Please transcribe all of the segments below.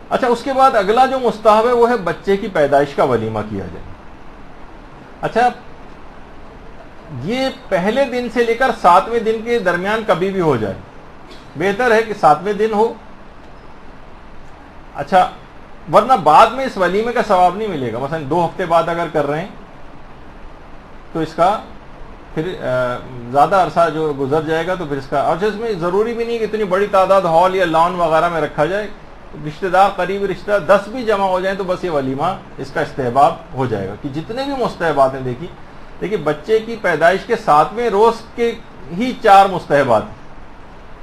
اچھا اس کے بعد اگلا جو مستحب ہے وہ ہے بچے کی پیدائش کا ولیمہ کیا جائے. اچھا یہ پہلے دن سے لے کر 7ویں دن کے درمیان کبھی بھی ہو جائے, بہتر ہے کہ 7ویں دن ہو. اچھا ورنہ بعد میں اس ولیمے کا ثواب نہیں ملے گا. مثلا 2 ہفتے بعد اگر کر رہے ہیں تو اس کا پھر زیادہ عرصہ جو گزر جائے گا تو پھر اس کا, اور اس میں ضروری بھی نہیں کہ اتنی بڑی تعداد ہال یا لان وغیرہ میں رکھا جائے. رشتہ دار, قریبی رشتہ دار 10 بھی جمع ہو جائیں تو بس یہ ولیمہ اس کا استحباب ہو جائے گا. کہ جتنے بھی مستحبات ہیں دیکھیے بچے کی پیدائش کے 7ویں روز کے ہی 4 مستحبات ہیں.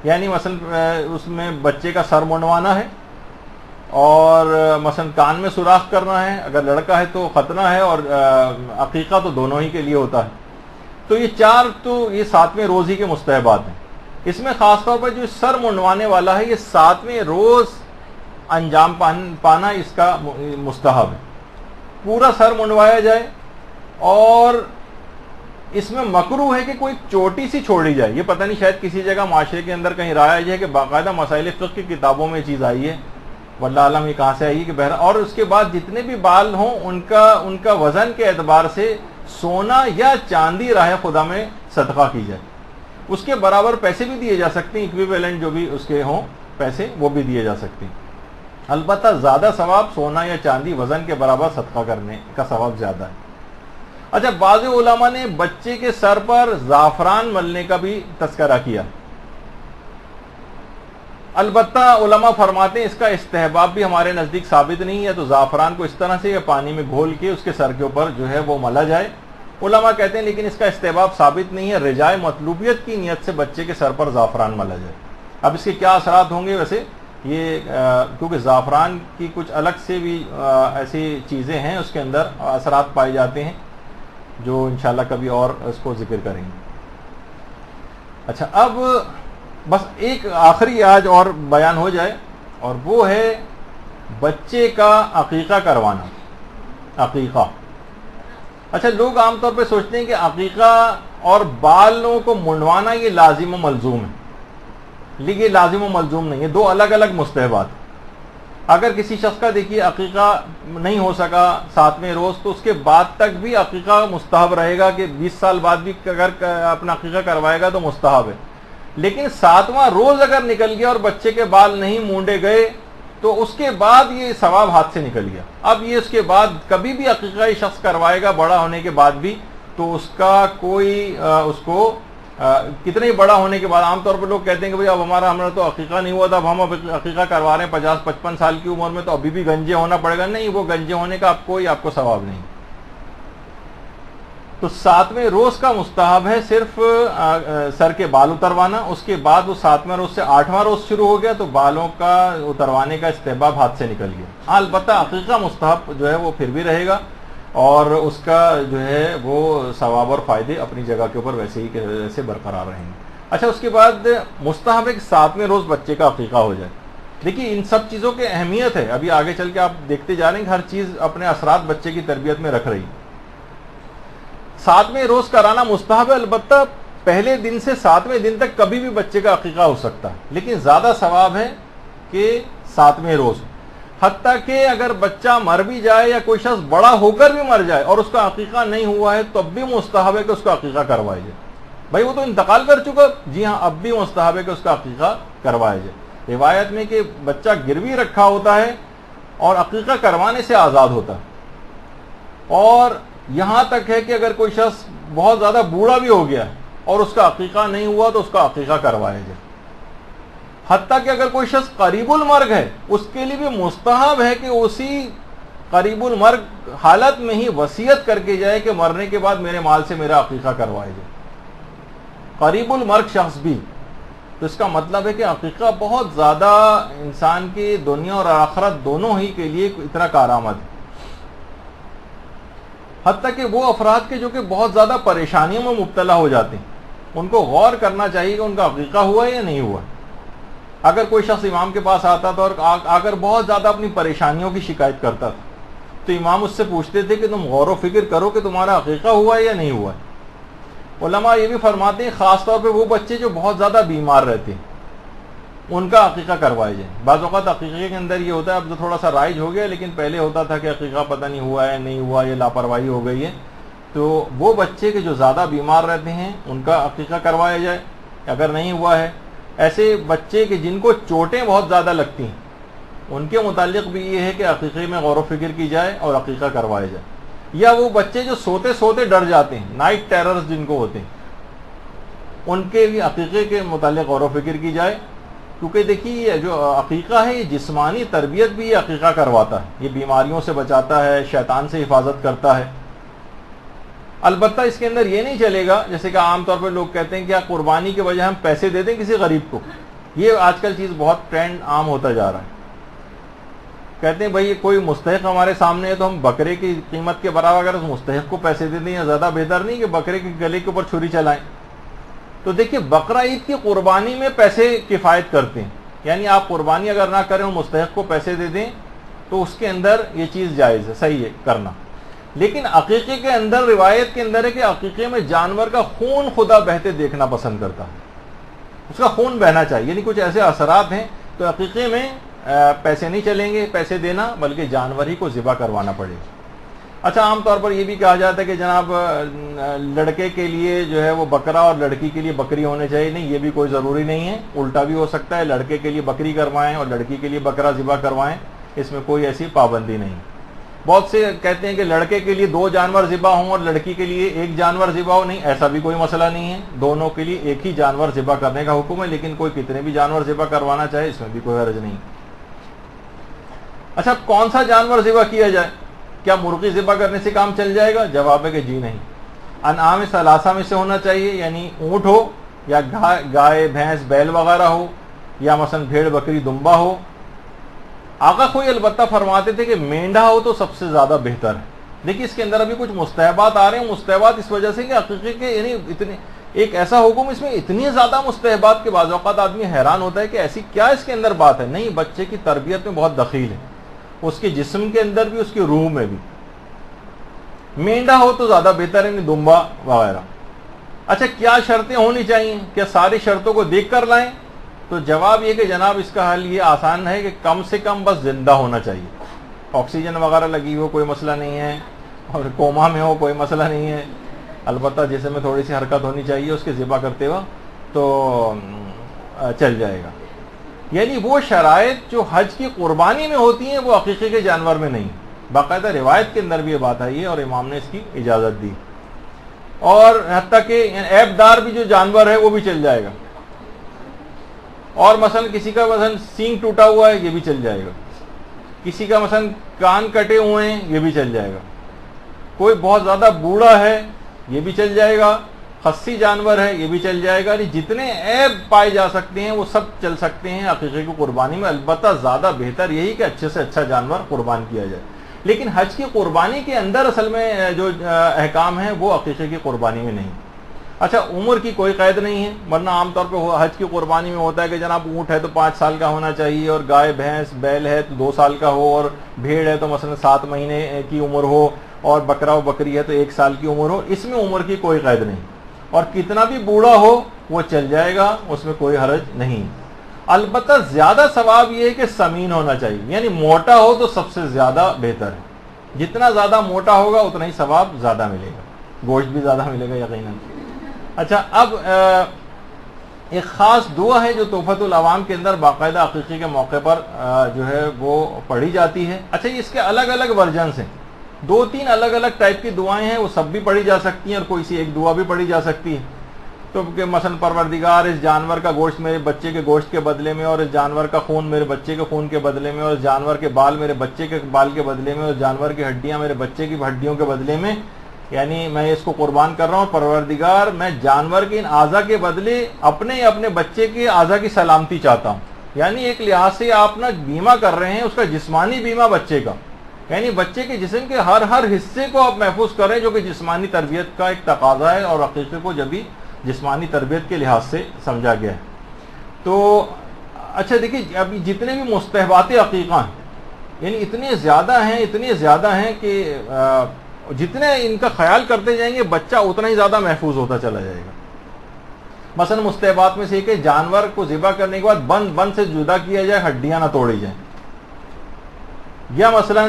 یعنی مثلا اس میں بچے کا سر منڈوانا ہے, اور مثلا کان میں سوراخ کرنا ہے, اگر لڑکا ہے تو ختنہ ہے, اور عقیقہ تو دونوں ہی کے لیے ہوتا ہے. تو یہ 4 تو یہ 7ویں روز ہی کے مستحبات ہیں. اس میں خاص طور پر جو سر منڈوانے والا ہے یہ 7ویں روز انجام پانا اس کا مستحب ہے. پورا سر منڈوایا جائے, اور اس میں مکروہ ہے کہ کوئی چوٹی سی چھوڑی جائے. یہ پتہ نہیں شاید کسی جگہ معاشرے کے اندر کہیں رائج ہے کہ باقاعدہ مسائل فقہ کی کتابوں میں چیز آئی ہے, واللہ عالم یہ کہاں سے آئی ہے کہ بہرحال. اور اس کے بعد جتنے بھی بال ہوں ان کا وزن کے اعتبار سے سونا یا چاندی راہ خدا میں صدقہ کی جائے. اس کے برابر پیسے بھی دیے جا سکتے ہیں, ایکویویلنٹ جو بھی اس کے ہوں پیسے وہ بھی دیے جا سکتے ہیں. البتہ زیادہ ثواب سونا یا چاندی وزن کے برابر صدقہ کرنے کا ثواب زیادہ ہے. اچھا بعض علماء نے بچے کے سر پر زعفران ملنے کا بھی تذکرہ کیا. البتہ علماء فرماتے ہیں اس کا استحباب بھی ہمارے نزدیک ثابت نہیں ہے. تو زعفران کو اس طرح سے پانی میں گھول کے اس کے سر کے اوپر جو ہے وہ ملا جائے. علماء کہتے ہیں لیکن اس کا استحباب ثابت نہیں ہے. رجائے مطلوبیت کی نیت سے بچے کے سر پر زعفران ملا جائے. اب اس کے کیا اثرات ہوں گے ویسے یہ کیونکہ زعفران کی کچھ الگ سے بھی ایسی چیزیں ہیں اس کے اندر اثرات پائے جاتے ہیں جو انشاءاللہ کبھی اور اس کو ذکر کریں گے. اچھا اب بس ایک آخری آج اور بیان ہو جائے, اور وہ ہے بچے کا عقیقہ کروانا. عقیقہ, اچھا لوگ عام طور پہ سوچتے ہیں کہ عقیقہ اور بالوں کو منڈوانا یہ لازم و ملزوم ہے, لیکن یہ لازم و ملزوم نہیں ہے, 2 الگ الگ مستحبات. اگر کسی شخص کا دیکھیے عقیقہ نہیں ہو سکا 7ویں روز تو اس کے بعد تک بھی عقیقہ مستحب رہے گا, کہ 20 سال بعد بھی اگر اپنا عقیقہ کروائے گا تو مستحب ہے. لیکن 7واں روز اگر نکل گیا اور بچے کے بال نہیں مونڈے گئے تو اس کے بعد یہ ثواب ہاتھ سے نکل گیا. اب یہ اس کے بعد کبھی بھی عقیقہ یہ شخص کروائے گا بڑا ہونے کے بعد بھی تو اس کا کوئی اس کو کتنے ہی بڑا ہونے کے بعد, عام طور پر لوگ کہتے ہیں کہ بھئی اب ہمارا تو عقیقہ نہیں ہوا تھا, اب ہم عقیقہ کروا رہے ہیں 50-55 سال کی عمر میں تو ابھی بھی گنجے ہونا پڑے گا. نہیں, وہ گنجے ہونے کا آپ کو ثواب نہیں. تو 7ویں روز کا مستحب ہے صرف سر کے بال اتروانا. اس کے بعد وہ 7ویں روز سے 8واں روز شروع ہو گیا تو بالوں کا اتروانے کا استحباب ہاتھ سے نکل گیا. البتہ عقیقہ مستحب جو ہے وہ پھر بھی رہے گا, اور اس کا جو ہے وہ ثواب اور فائدے اپنی جگہ کے اوپر ویسے ہی ویسے برقرار رہیں گے. اچھا اس کے بعد مستحب ہے کہ 7ویں روز بچے کا عقیقہ ہو جائے. دیکھیے ان سب چیزوں کی اہمیت ہے, ابھی آگے چل کے آپ دیکھتے جا رہے ہیں کہ ہر چیز اپنے اثرات بچے کی تربیت میں رکھ رہی ہے. 7ویں روز کرانا مستحب ہے, البتہ پہلے دن سے 7ویں دن تک کبھی بھی بچے کا عقیقہ ہو سکتا ہے, لیکن زیادہ ثواب ہے کہ 7ویں روز. حتیٰ کہ اگر بچہ مر بھی جائے یا کوئی شخص بڑا ہو کر بھی مر جائے اور اس کا عقیقہ نہیں ہوا ہے تب بھی مستحب ہے کہ اس کا عقیقہ کروایا جائے. بھائی وہ تو انتقال کر چکا, جی ہاں اب بھی مستحب ہے کہ اس کا عقیقہ کروایا جائے. روایت میں کہ بچہ گروی رکھا ہوتا ہے اور عقیقہ کروانے سے آزاد ہوتا ہے, اور یہاں تک ہے کہ اگر کوئی شخص بہت زیادہ بوڑھا بھی ہو گیا اور اس کا عقیقہ نہیں ہوا تو اس کا عقیقہ کروایا جائے. حتیٰ کہ اگر کوئی شخص قریب المرگ ہے اس کے لیے بھی مستحب ہے کہ اسی قریب المرگ حالت میں ہی وصیت کر کے جائے کہ مرنے کے بعد میرے مال سے میرا عقیقہ کروایا جائے. قریب المرگ شخص بھی, تو اس کا مطلب ہے کہ عقیقہ بہت زیادہ انسان کی دنیا اور آخرت دونوں ہی کے لیے اتنا کارآمد ہے. حتیٰ کہ وہ افراد کے جو کہ بہت زیادہ پریشانیوں میں مبتلا ہو جاتے ہیں ان کو غور کرنا چاہیے کہ ان کا عقیقہ ہوا یا نہیں ہوا. اگر کوئی شخص امام کے پاس آتا تھا اور آ کر بہت زیادہ اپنی پریشانیوں کی شکایت کرتا تھا تو امام اس سے پوچھتے تھے کہ تم غور و فکر کرو کہ تمہارا عقیقہ ہوا ہے یا نہیں ہوا ہے. علماء یہ بھی فرماتے ہیں خاص طور پہ وہ بچے جو بہت زیادہ بیمار رہتے ہیں, ان کا عقیقہ کروائے جائیں. بعض اوقات عقیقے کے اندر یہ ہوتا ہے، اب تو تھوڑا سا رائج ہو گیا، لیکن پہلے ہوتا تھا کہ عقیقہ پتہ نہیں ہوا ہے نہیں ہوا، یہ لاپرواہی ہو گئی ہے، تو وہ بچے کے جو زیادہ بیمار رہتے ہیں ان کا عقیقہ کروایا جائے اگر نہیں ہوا ہے. ایسے بچے کے جن کو چوٹیں بہت زیادہ لگتی ہیں ان کے متعلق بھی یہ ہے کہ عقیقے میں غور و فکر کی جائے اور عقیقہ کروایا جائے. یا وہ بچے جو سوتے سوتے ڈر جاتے ہیں، نائٹ ٹیررز جن کو ہوتے ہیں، ان کے بھی عقیقے کے متعلق غور و فکر کی جائے. کیونکہ دیکھیے یہ جو عقیقہ ہے یہ جسمانی تربیت بھی یہ عقیقہ کرواتا ہے، یہ بیماریوں سے بچاتا ہے، شیطان سے حفاظت کرتا ہے. البتہ اس کے اندر یہ نہیں چلے گا جیسے کہ عام طور پہ لوگ کہتے ہیں کہ قربانی کے وجہ ہم پیسے دے دیں کسی غریب کو. یہ آج کل چیز بہت ٹرینڈ عام ہوتا جا رہا ہے. کہتے ہیں بھائی کوئی مستحق ہمارے سامنے ہے تو ہم بکرے کی قیمت کے برابر اگر اس مستحق کو پیسے دے دیں، یا زیادہ بہتر نہیں کہ بکرے کے گلے کے اوپر چھری چلائیں. تو دیکھیے بقرہ عید کی قربانی میں پیسے کفایت کرتے ہیں، یعنی آپ قربانی اگر نہ کریں اور مستحق کو پیسے دے دیں تو اس کے اندر یہ چیز جائز ہے، صحیح ہے کرنا. لیکن عقیقے کے اندر روایت کے اندر ہے کہ عقیقے میں جانور کا خون خدا بہتے دیکھنا پسند کرتا ہے، اس کا خون بہنا چاہیے، یعنی کچھ ایسے اثرات ہیں. تو عقیقے میں پیسے نہیں چلیں گے، پیسے دینا، بلکہ جانور ہی کو ذبح کروانا پڑے گا. اچھا عام طور پر یہ بھی کہا جاتا ہے کہ جناب لڑکے کے لیے جو ہے وہ بکرا اور لڑکی کے لیے بکری ہونے چاہیے. نہیں، یہ بھی کوئی ضروری نہیں ہے، الٹا بھی ہو سکتا ہے، لڑکے کے لیے بکری کروائیں اور لڑکی کے لیے بکرا ذبح کروائیں، اس میں کوئی ایسی پابندی نہیں. بہت سے کہتے ہیں کہ لڑکے کے لیے 2 جانور ذبح ہوں اور لڑکی کے لیے 1 جانور ذبح ہو. نہیں، ایسا بھی کوئی مسئلہ نہیں ہے، دونوں کے لیے ایک ہی جانور ذبح کرنے کا حکم ہے، لیکن کوئی کتنے بھی جانور ذبح کروانا چاہے اس میں بھی کوئی حرج نہیں. اچھا کون سا جانور ذبح کیا جائے؟ کیا مرغی ذبح کرنے سے کام چل جائے گا؟ جواب ہے کہ جی نہیں. انعام ثلاثہ میں سے ہونا چاہیے، یعنی اونٹ ہو یا گائے بھینس بیل وغیرہ ہو، یا مثلا بھیڑ بکری دمبا ہو. آقا کوئی البتہ فرماتے تھے کہ مینڈا ہو تو سب سے زیادہ بہتر ہے. دیکھیے اس کے اندر ابھی کچھ مستحبات آ رہے ہیں. مستحبات اس وجہ سے کہ عقیقے کے یعنی اتنے ایک ایسا حکم، اس میں اتنی زیادہ مستحبات کے بعض اوقات آدمی حیران ہوتا ہے کہ ایسی کیا اس کے اندر بات ہے. نہیں، بچے کی تربیت میں بہت دخیل ہے، اس کے جسم کے اندر بھی، اس کی روح میں بھی. مینڈا ہو تو زیادہ بہتر ہے، دمبا وغیرہ. اچھا کیا شرطیں ہونی چاہیے؟ کیا ساری شرطوں کو دیکھ کر لائیں؟ تو جواب یہ کہ جناب اس کا حل یہ آسان ہے کہ کم سے کم بس زندہ ہونا چاہیے. آکسیجن وغیرہ لگی ہو کوئی مسئلہ نہیں ہے، اور کوما میں ہو کوئی مسئلہ نہیں ہے. البتہ جسم میں تھوڑی سی حرکت ہونی چاہیے اس کے ذبح کرتے ہوئے تو چل جائے گا. یعنی وہ شرائط جو حج کی قربانی میں ہوتی ہیں وہ عقیقے کے جانور میں نہیں. باقاعدہ روایت کے اندر بھی یہ بات آئی ہے اور امام نے اس کی اجازت دی. اور حتیٰ کہ عیب دار بھی جو جانور ہے وہ بھی چل جائے گا. اور مثلا کسی کا مثلا سینگ ٹوٹا ہوا ہے یہ بھی چل جائے گا، کسی کا مثلا کان کٹے ہوئے ہیں یہ بھی چل جائے گا، کوئی بہت زیادہ بوڑھا ہے یہ بھی چل جائے گا، خصی جانور ہے یہ بھی چل جائے گا. جتنے عیب پائے جا سکتے ہیں وہ سب چل سکتے ہیں عقیقے کی قربانی میں. البتہ زیادہ بہتر یہی کہ اچھے سے اچھا جانور قربان کیا جائے. لیکن حج کی قربانی کے اندر اصل میں جو احکام ہیں وہ عقیقے کی قربانی میں نہیں. اچھا عمر کی کوئی قید نہیں ہے، ورنہ عام طور پہ حج کی قربانی میں ہوتا ہے کہ جناب اونٹ ہے تو 5 سال کا ہونا چاہیے، اور گائے بھینس بیل ہے تو 2 سال کا ہو، اور بھیڑ ہے تو مثلا 7 مہینے کی عمر ہو، اور بکرا و بکری ہے تو 1 سال کی عمر ہو. اس میں عمر کی کوئی قید نہیں، اور کتنا بھی بوڑھا ہو وہ چل جائے گا، اس میں کوئی حرج نہیں. البتہ زیادہ ثواب یہ ہے کہ سمین ہونا چاہیے، یعنی موٹا ہو تو سب سے زیادہ بہتر ہے. جتنا زیادہ موٹا ہوگا اتنا ہی ثواب زیادہ ملے گا، گوشت بھی زیادہ ملے گا یقیناً. اچھا اب ایک خاص دعا ہے جو تحفۃ العوام کے اندر باقاعدہ عقیقے کے موقع پر جو ہے وہ پڑھی جاتی ہے. اچھا اس کے الگ الگ ورژنس ہیں، 2-3 الگ الگ ٹائپ کی دعائیں ہیں، وہ سب بھی پڑھی جا سکتی ہیں اور کوئی سی ایک دعا بھی پڑھی جا سکتی ہے. تو کہ مثلا پروردگار اس جانور کا گوشت میرے بچے کے گوشت کے بدلے میں، اور اس جانور کا خون میرے بچے کے خون کے بدلے میں، اور اس جانور کے بال میرے بچے کے بال کے بدلے میں، اور جانور کی ہڈیاں میرے بچے کی ہڈیوں کے بدلے میں، یعنی میں اس کو قربان کر رہا ہوں. پروردگار میں جانور کے ان اعضاء کے بدلے اپنے بچے کے اعضاء کی سلامتی چاہتا ہوں. یعنی ایک لحاظ سے آپ نا بیمہ کر رہے ہیں اس کا جسمانی بیمہ بچے کا، یعنی بچے کے جسم کے ہر حصے کو آپ محفوظ کریں جو کہ جسمانی تربیت کا ایک تقاضا ہے، اور عقیقے کو جب بھی جسمانی تربیت کے لحاظ سے سمجھا گیا ہے. تو اچھا دیکھیے اب جتنے بھی مستحبات عقیقہ ہیں یعنی اتنے زیادہ ہیں کہ جتنے ان کا خیال کرتے جائیں گے بچہ اتنا ہی زیادہ محفوظ ہوتا چلا جائے گا. مثلا مستحبات میں سے کہ جانور کو ذبح کرنے کے بعد بند سے جدا کیا جائے، ہڈیاں نہ توڑی جائیں. یا مثلا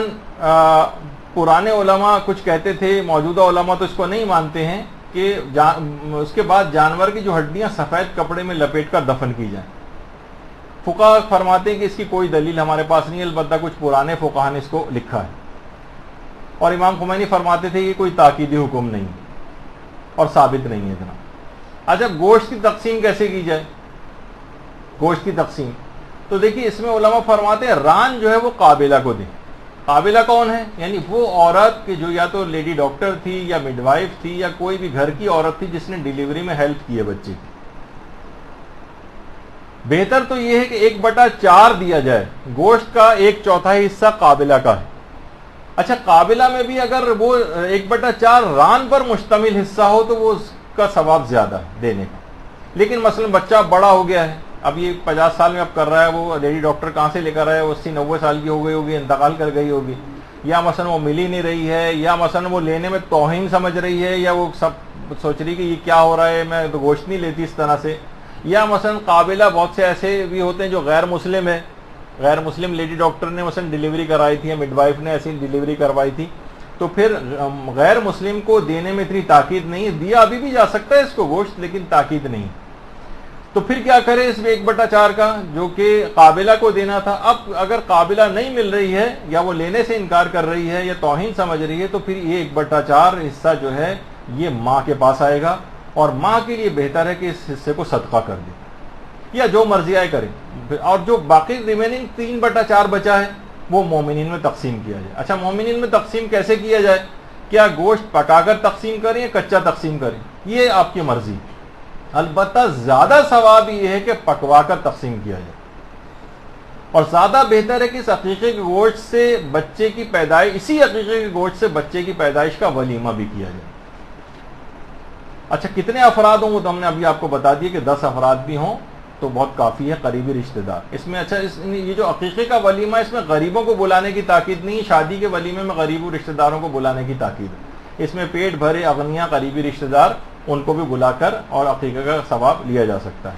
پرانے علماء کچھ کہتے تھے، موجودہ علماء تو اس کو نہیں مانتے ہیں کہ اس کے بعد جانور کی جو ہڈیاں سفید کپڑے میں لپیٹ کر دفن کی جائیں. فقہا فرماتے ہیں کہ اس کی کوئی دلیل ہمارے پاس نہیں، البتہ کچھ پرانے فقہا نے اس کو لکھا ہے. اور امام خمینی فرماتے تھے کہ کوئی تاکیدی حکم نہیں اور ثابت نہیں ہے اتنا. اچھا گوشت کی تقسیم کیسے کی جائے؟ گوشت کی تقسیم تو دیکھیے اس میں علماء فرماتے ہیں ران جو ہے وہ قابلہ کو دیں. قابلہ کون ہے؟ یعنی وہ عورت کہ جو یا تو لیڈی ڈاکٹر تھی یا مڈ وائف تھی یا کوئی بھی گھر کی عورت تھی جس نے ڈیلیوری میں ہیلپ کی ہے بچے کی. بہتر تو یہ ہے کہ 1/4 دیا جائے، گوشت کا 1/4 حصہ قابلہ کا ہے. اچھا قابلہ میں بھی اگر وہ 1/4 ران پر مشتمل حصہ ہو تو وہ اس کا ثواب زیادہ ہے دینے کا. لیکن مثلا بچہ بڑا ہو گیا ہے، اب یہ 50 سال میں اب کر رہا ہے، وہ لیڈی ڈاکٹر کہاں سے لے کر آیا، وہ 80-90 سال کی ہو گئی ہوگی، انتقال کر گئی ہوگی، یا مثلا وہ مل ہی نہیں رہی ہے، یا مثلا وہ لینے میں توہین سمجھ رہی ہے، یا وہ سب سوچ رہی کہ یہ کیا ہو رہا ہے، میں تو گوشت نہیں لیتی اس طرح سے. یا مثلا قابلہ بہت سے ایسے بھی ہوتے ہیں جو غیر مسلم ہے، غیر مسلم لیڈی ڈاکٹر نے مثلا ڈیلیوری کرائی تھی یا مڈ وائف نے ایسی ڈیلیوری کروائی تھی، تو پھر غیر مسلم کو دینے میں اتنی تاکید نہیں ہے. دیا ابھی بھی جا سکتا ہے اس کو گوشت، لیکن تاکید نہیں. تو پھر کیا کرے اس میں 1/4 کا جو کہ قابلہ کو دینا تھا. اب اگر قابلہ نہیں مل رہی ہے یا وہ لینے سے انکار کر رہی ہے یا توہین سمجھ رہی ہے تو پھر یہ 1/4 حصہ جو ہے یہ ماں کے پاس آئے گا، اور ماں کے لیے بہتر ہے کہ اس حصے کو صدقہ کر دے یا جو مرضی آئے کرے. اور جو باقی ریمیننگ 3/4 بچا ہے وہ مومنین میں تقسیم کیا جائے. اچھا مومنین میں تقسیم کیسے کیا جائے؟ کیا گوشت پکا کر تقسیم کریں یا کچا تقسیم کریں؟ یہ آپ کی مرضی. البتہ زیادہ ثواب یہ ہے کہ پکوا کر تقسیم کیا جائے، اور زیادہ بہتر ہے کہ اس عقیقے کے گوشت سے بچے کی پیدائش، اسی عقیقے کے گوشت سے بچے کی پیدائش کا ولیمہ بھی کیا جائے. اچھا کتنے افراد ہوں وہ تو ہم نے ابھی آپ کو بتا دیا کہ 10 افراد بھی ہوں تو بہت کافی ہے، قریبی رشتہ دار. اس میں اچھا یہ جو عقیقے کا ولیمہ اس میں غریبوں کو بلانے کی تاکید نہیں، شادی کے ولیمے میں غریب رشتہ داروں کو بلانے کی تاکید ہے. اس میں پیٹ بھرے اغنیاء قریبی رشتہ دار ان کو بھی بلا کر اور عقیقے کا ثواب لیا جا سکتا ہے.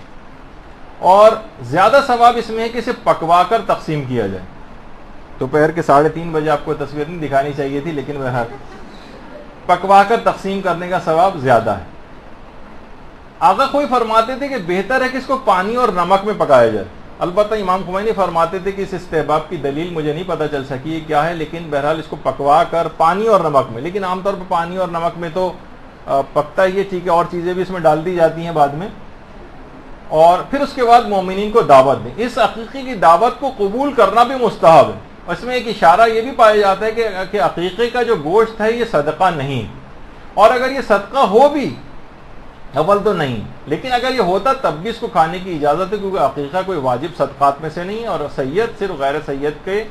اور زیادہ ثواب اس میں ہے کہ اسے پکوا کر تقسیم کیا جائے. دوپہر کے 3:30 بجے آپ کو تصویر نہیں دکھانی چاہیے تھی، لیکن بہرحال پکوا کر تقسیم کرنے کا ثواب زیادہ ہے. آقا کوئی فرماتے تھے کہ بہتر ہے کہ اس کو پانی اور نمک میں پکایا جائے. البتہ امام خمینی فرماتے تھے کہ اس استحباب کی دلیل مجھے نہیں پتہ چل سکی یہ کیا ہے، لیکن بہرحال اس کو پکوا کر پانی اور نمک میں، لیکن عام طور پر پانی اور نمک میں تو پکتا ہی ہے، ٹھیک ہے، اور چیزیں بھی اس میں ڈال دی جاتی ہیں بعد میں. اور پھر اس کے بعد مومنین کو دعوت دیں. اس عقیقے کی دعوت کو قبول کرنا بھی مستحب ہے. اس میں ایک اشارہ یہ بھی پایا جاتا ہے کہ عقیقے کا جو گوشت ہے یہ صدقہ نہیں، اور اگر یہ صدقہ ہو بھی اول تو نہیں، لیکن اگر یہ ہوتا تب بھی اس کو کھانے کی اجازت ہے، کیونکہ عقیقہ کوئی واجب صدقات میں سے نہیں ہے، اور سید صرف غیر سید کے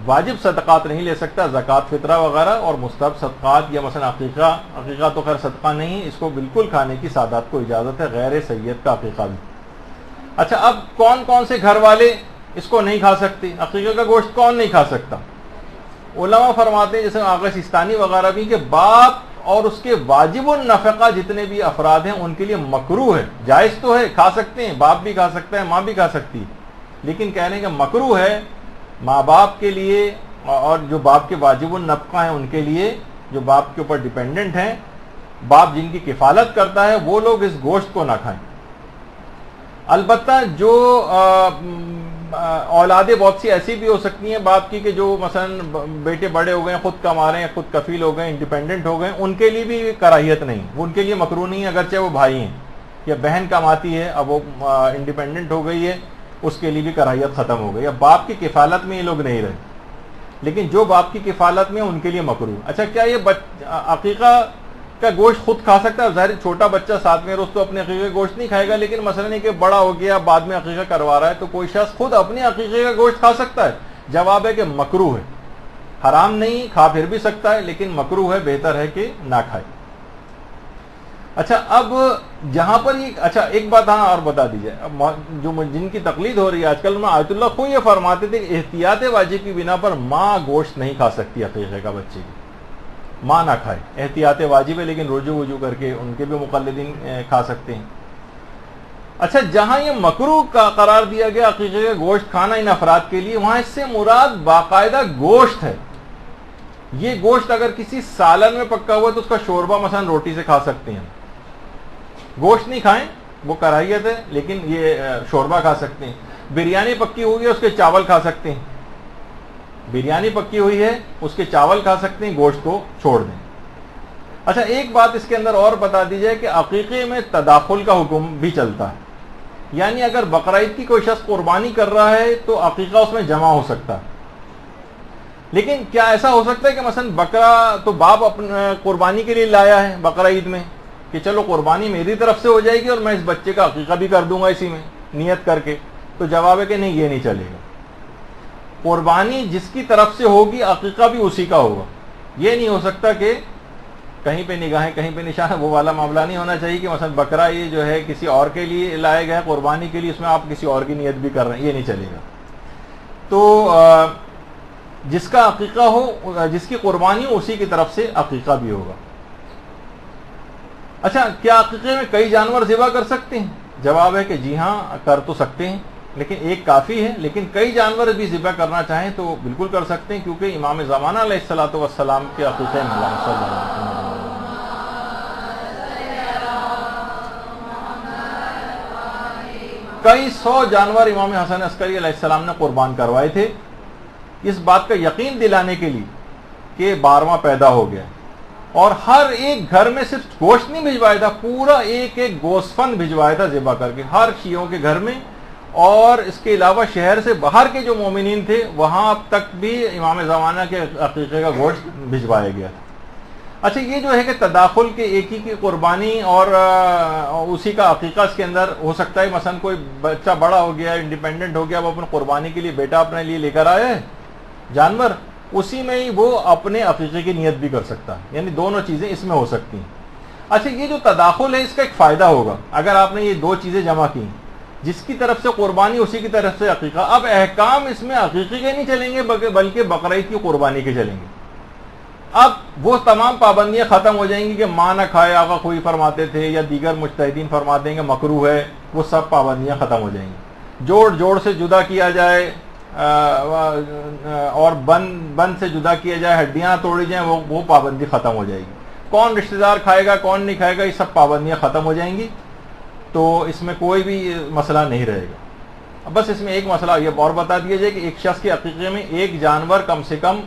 واجب صدقات نہیں لے سکتا، زکوٰۃ فطرہ وغیرہ اور مستحب صدقات، یا مثلا عقیقہ تو خیر صدقہ نہیں، اس کو بالکل کھانے کی سادات کو اجازت ہے، غیر سید کا عقیقہ بھی. اچھا اب کون کون سے گھر والے اس کو نہیں کھا سکتے؟ عقیقہ کا گوشت کون نہیں کھا سکتا؟ علماء فرماتے ہیں جیسے آغا سستانی وغیرہ بھی کہ باپ اور اس کے واجب النفقہ جتنے بھی افراد ہیں ان کے لیے مکروہ ہے. جائز تو ہے، کھا سکتے ہیں، باپ بھی کھا سکتا ہے، ماں بھی کھا سکتی ہے، لیکن کہنے کہ مکروہ ہے ماں باپ کے لیے، اور جو باپ کے واجب النفقہ ہیں ان کے لیے، جو باپ کے اوپر ڈیپینڈنٹ ہیں، باپ جن کی کفالت کرتا ہے، وہ لوگ اس گوشت کو نہ کھائیں. البتہ جو اولادیں بہت سی ایسی بھی ہو سکتی ہیں باپ کی کہ جو مثلا بیٹے بڑے ہو گئے، خود کما رہے ہیں، خود کفیل ہو گئے، انڈیپینڈنٹ ہو گئے، ان کے لیے بھی کراہیت نہیں، ان کے لیے مکروہ نہیں ہے، اگرچہ وہ بھائی ہیں یا بہن کماتی ہے، اب وہ انڈیپینڈنٹ ہو گئی ہے، اس کے لیے بھی کراہیت ختم ہو گئی. اب باپ کی کفالت میں یہ لوگ نہیں رہے، لیکن جو باپ کی کفالت میں ان کے لیے مکروہ. اچھا کیا یہ عقیقہ کا گوشت خود کھا سکتا ہے؟ ظاہر چھوٹا بچہ 7ویں روز تو اپنے عقیقے کا گوشت نہیں کھائے گا، لیکن مثلا نہیں کہ بڑا ہو گیا بعد میں عقیقہ کروا رہا ہے تو کوئی شخص خود اپنے عقیقے کا گوشت کھا سکتا ہے. جواب ہے کہ مکروہ ہے، حرام نہیں، کھا پھر بھی سکتا ہے، لیکن مکروہ ہے، بہتر ہے کہ نہ کھائے. اچھا اب جہاں پر یہ اچھا ایک بات ہاں اور بتا دیجیے، جو جن کی تقلید ہو رہی ہے آج کل، میں آیت اللہ خود یہ فرماتے تھے کہ احتیاط واجب کی بنا پر ماں گوشت نہیں کھا سکتی عقیقے کا بچے کی، ماں نہ کھائے، احتیاط واجب ہے، لیکن رجوع وجوع کر کے ان کے بھی مقلدین کھا سکتے ہیں. اچھا جہاں یہ مکروہ کا قرار دیا گیا عقیقے کا گوشت کھانا ان افراد کے لیے، وہاں اس سے مراد باقاعدہ گوشت ہے. یہ گوشت اگر کسی سالن میں پکا ہوا تو اس کا شوربہ مثلا روٹی سے کھا سکتے ہیں. گوشت نہیں کھائیں، وہ کراہیت ہے، لیکن یہ شوربہ کھا سکتے ہیں. بریانی پکی ہوئی ہے اس کے چاول کھا سکتے ہیں. بریانی پکی ہوئی ہے اس کے چاول کھا سکتے ہیں، گوشت کو چھوڑ دیں. اچھا ایک بات اس کے اندر اور بتا دی جائے کہ عقیقے میں تداخل کا حکم بھی چلتا ہے. یعنی اگر بقرعید کی کوئی شخص قربانی کر رہا ہے تو عقیقہ اس میں جمع ہو سکتا ہے. لیکن کیا ایسا ہو سکتا ہے کہ مثلا بکرا تو باپ اپنے قربانی کے لیے لایا ہے بقرعید میں کہ چلو قربانی میری طرف سے ہو جائے گی اور میں اس بچے کا عقیقہ بھی کر دوں گا اسی میں نیت کر کے؟ تو جواب ہے کہ نہیں، یہ نہیں چلے گا. قربانی جس کی طرف سے ہوگی عقیقہ بھی اسی کا ہوگا. یہ نہیں ہو سکتا کہ کہیں پہ نگاہیں کہیں پہ نشان، وہ والا معاملہ نہیں ہونا چاہیے کہ مثلا بکرا یہ جو ہے کسی اور کے لیے لائے گئے قربانی کے لیے، اس میں آپ کسی اور کی نیت بھی کر رہے ہیں، یہ نہیں چلے گا. تو جس کا عقیقہ ہو، جس کی قربانی ہو، اسی کی طرف سے عقیقہ بھی ہوگا. اچھا کیا عقیقے میں کئی جانور ذبح کر سکتے ہیں؟ جواب ہے کہ جی ہاں کر تو سکتے ہیں، لیکن ایک کافی ہے. لیکن کئی جانور بھی ذبح کرنا چاہیں تو بالکل کر سکتے ہیں، کیونکہ امام زمانہ علیہ الصلوۃ والسلام کے عقیقے میں صلی اللہ علیہ وسلم کئی 100 جانور امام حسن عسکری علیہ السلام نے قربان کروائے تھے، اس بات کا یقین دلانے کے لیے کہ 12واں پیدا ہو گیا. اور ہر ایک گھر میں صرف گوشت نہیں بھجوایا تھا، پورا ایک ایک گوشت فن بھجوایا تھا ذبح کر کے ہر شیعوں کے گھر میں. اور اس کے علاوہ شہر سے باہر کے جو مومنین تھے وہاں تک بھی امام زمانہ کے عقیقے کا گوشت بھجوایا گیا تھا. اچھا یہ جو ہے کہ تداخل کے ایک ہی کی قربانی اور اسی کا عقیقہ اس کے اندر ہو سکتا ہے. مثلا کوئی بچہ بڑا ہو گیا، انڈیپینڈنٹ ہو گیا، وہ اپنے قربانی کے لیے بیٹا اپنے لیے لے کر آیا ہے جانور، اسی میں ہی وہ اپنے عقیقے کی نیت بھی کر سکتا ہے. یعنی دونوں چیزیں اس میں ہو سکتی ہیں. اچھا یہ جو تداخل ہے اس کا ایک فائدہ ہوگا اگر آپ نے یہ دو چیزیں جمع کی، جس کی طرف سے قربانی اسی کی طرف سے عقیقہ. اب احکام اس میں عقیقے کے نہیں چلیں گے بلکہ بقرعید کی قربانی کے چلیں گے. اب وہ تمام پابندیاں ختم ہو جائیں گی کہ ماں نہ کھائے آقا خوئی فرماتے تھے یا دیگر مجتہدین فرماتے ہیں کہ مکروہ ہے، وہ سب پابندیاں ختم ہو جائیں گی. جوڑ سے جدا کیا جائے اور بن سے جدا کیا جائے، ہڈیاں توڑی جائیں، وہ پابندی ختم ہو جائے گی. کون رشتہ دار کھائے گا کون نہیں کھائے گا، یہ سب پابندیاں ختم ہو جائیں گی. تو اس میں کوئی بھی مسئلہ نہیں رہے گا. بس اس میں ایک مسئلہ یہ اور بتا دیا جائے کہ ایک شخص کے عقیقے میں ایک جانور کم سے کم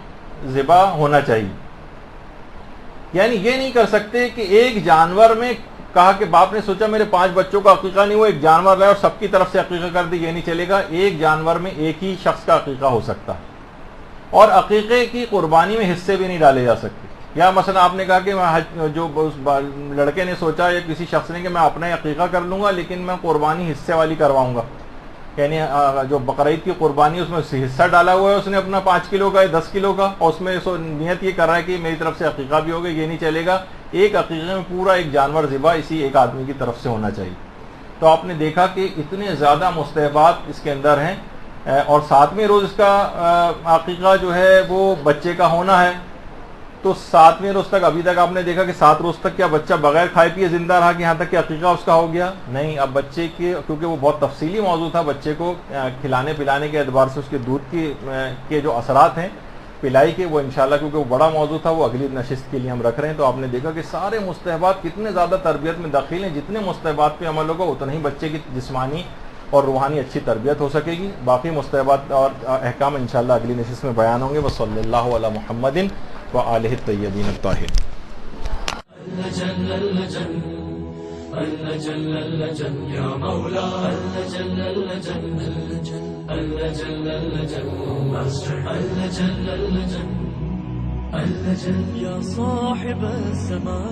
ذبح ہونا چاہیے. یعنی یہ نہیں کر سکتے کہ ایک جانور میں کہا کہ باپ نے سوچا میرے 5 بچوں کا عقیقہ نہیں ہوا، ایک جانور لائے اور سب کی طرف سے عقیقہ کر دی، یہ نہیں چلے گا. ایک جانور میں ایک ہی شخص کا عقیقہ ہو سکتا ہے. اور عقیقے کی قربانی میں حصے بھی نہیں ڈالے جا سکتے. یا مثلا آپ نے کہا کہ جو لڑکے نے سوچا یا کسی شخص نے کہ میں اپنا عقیقہ کر لوں گا لیکن میں قربانی حصے والی کرواؤں گا، یعنی جو بقرعید کی قربانی اس میں حصہ ڈالا ہوا ہے اس نے اپنا 5 کلو کا یا 10 کلو کا، اور اس میں نیت یہ کر رہا ہے کہ میری طرف سے عقیقہ بھی ہوگا، یہ نہیں چلے گا. ایک عقیقے میں پورا ایک جانور ذبح اسی ایک آدمی کی طرف سے ہونا چاہیے. تو آپ نے دیکھا کہ اتنے زیادہ مستحبات اس کے اندر ہیں. اور 7ویں روز اس کا عقیقہ جو ہے وہ بچے کا ہونا ہے. تو 7ویں روز تک ابھی تک آپ نے دیکھا کہ 7 روز تک کیا بچہ بغیر کھائے پیے زندہ رہا کہ یہاں تک کہ عقیقہ اس کا ہو گیا؟ نہیں. اب بچے کے کیونکہ وہ بہت تفصیلی موضوع تھا، بچے کو کھلانے پلانے کے اعتبار سے اس کے دودھ کے جو اثرات ہیں پلائی کے، وہ انشاءاللہ کیونکہ وہ بڑا موضوع تھا وہ اگلی نشست کے لیے ہم رکھ رہے ہیں. تو آپ نے دیکھا کہ سارے مستحبات کتنے زیادہ تربیت میں داخل ہیں. جتنے مستحبات پہ عمل ہوگا اتنا ہی بچے کی جسمانی اور روحانی اچھی تربیت ہو سکے گی. باقی مستحبات اور احکام انشاءاللہ اگلی نشست میں بیان ہوں گے. وصلی اللہ علی محمد وآلہ الطیبین الطاہرین. یا مولا یا صاحب السماء